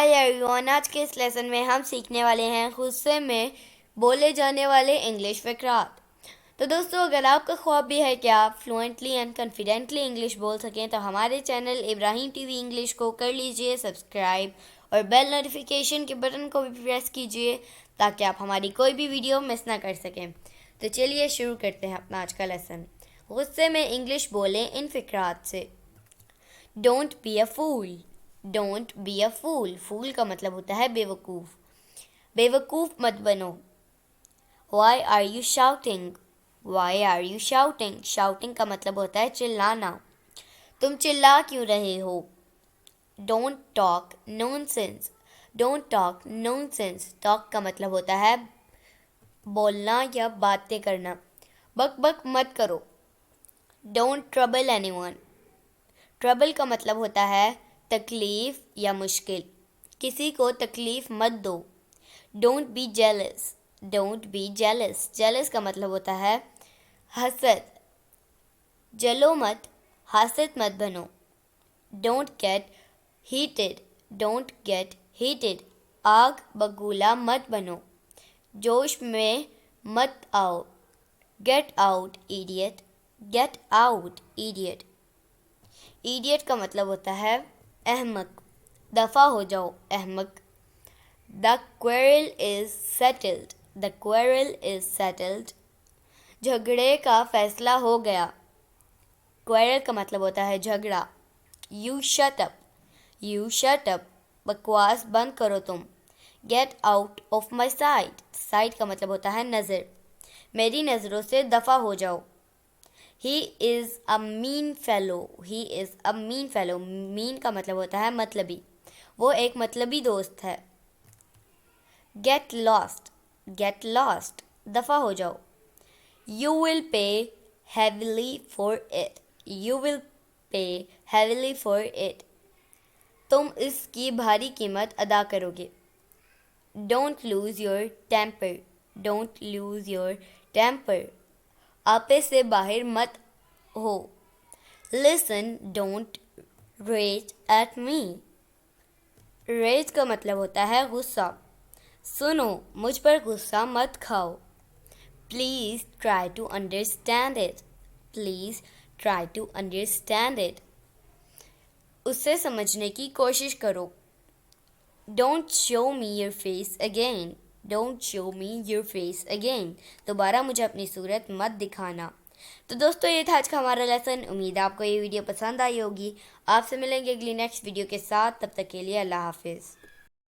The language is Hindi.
हाय एवरीवन, आज के इस लेसन में हम सीखने वाले हैं गुस्से में बोले जाने वाले इंग्लिश फ़क़रात। तो दोस्तों, अगर आपका ख्वाब भी है कि आप फ्लुएंटली एंड कॉन्फिडेंटली इंग्लिश बोल सकें तो हमारे चैनल इब्राहिम टीवी इंग्लिश को कर लीजिए सब्सक्राइब और बेल नोटिफिकेशन के बटन को भी प्रेस कीजिए ताकि आप हमारी कोई भी वीडियो मिस ना कर सकें। तो चलिए शुरू करते हैं अपना आज का लेसन। गुस्से में इंग्लिश बोलें इन फ़क़रात से। Don't be a fool. Don't be a fool. Fool का मतलब होता है बेवकूफ़। बेवकूफ़ मत बनो। Why are you shouting. Why are you shouting. Shouting का मतलब होता है चिल्लाना। तुम चिल्ला क्यों रहे हो। Don't talk nonsense. Don't talk nonsense. Talk का मतलब होता है बोलना या बातें करना। बक बक मत करो। Don't trouble anyone. ट्रबल का मतलब होता है तकलीफ़ या मुश्किल। किसी को तकलीफ़ मत दो। Don't be jealous. Don't be jealous. Jealous का मतलब होता है हसद। जलो मत, हासद मत बनो। Don't get heated. Don't get heated. आग बबूला मत बनो। जोश में मत आओ। Get out idiot. Get out idiot. Idiot का मतलब होता है अहमक। दफ़ा हो जाओ अहमक। The quarrel is settled. The quarrel is settled. झगड़े का फैसला हो गया। क्वेरल का मतलब होता है झगड़ा। You shut up. You shut up. बकवास बंद करो तुम। Get out of my site. Site का मतलब होता है नज़र। मेरी नज़रों से दफ़ा हो जाओ। He is a mean fellow. He is a mean fellow. Mean का मतलब होता है मतलबी। वो एक मतलबी दोस्त है। Get lost. Get lost. दफ़ा हो जाओ। You will pay heavily for it. You will pay heavily for it. तुम इसकी भारी कीमत अदा करोगे। Don't lose your temper. Don't lose your temper. आपे से बाहर मत हो। Listen, don't rage at me. Rage का मतलब होता है गुस्सा। सुनो, मुझ पर गुस्सा मत खाओ। Please try to understand it. Please try to understand it. उसे समझने की कोशिश करो। Don't show me your face again. Don't show me your face again. दोबारा मुझे अपनी सूरत मत दिखाना। तो दोस्तों, ये था आज का हमारा लेसन। उम्मीद है आपको ये वीडियो पसंद आई होगी। आपसे मिलेंगे अगली नेक्स्ट वीडियो के साथ। तब तक के लिए अल्लाह हाफिज़।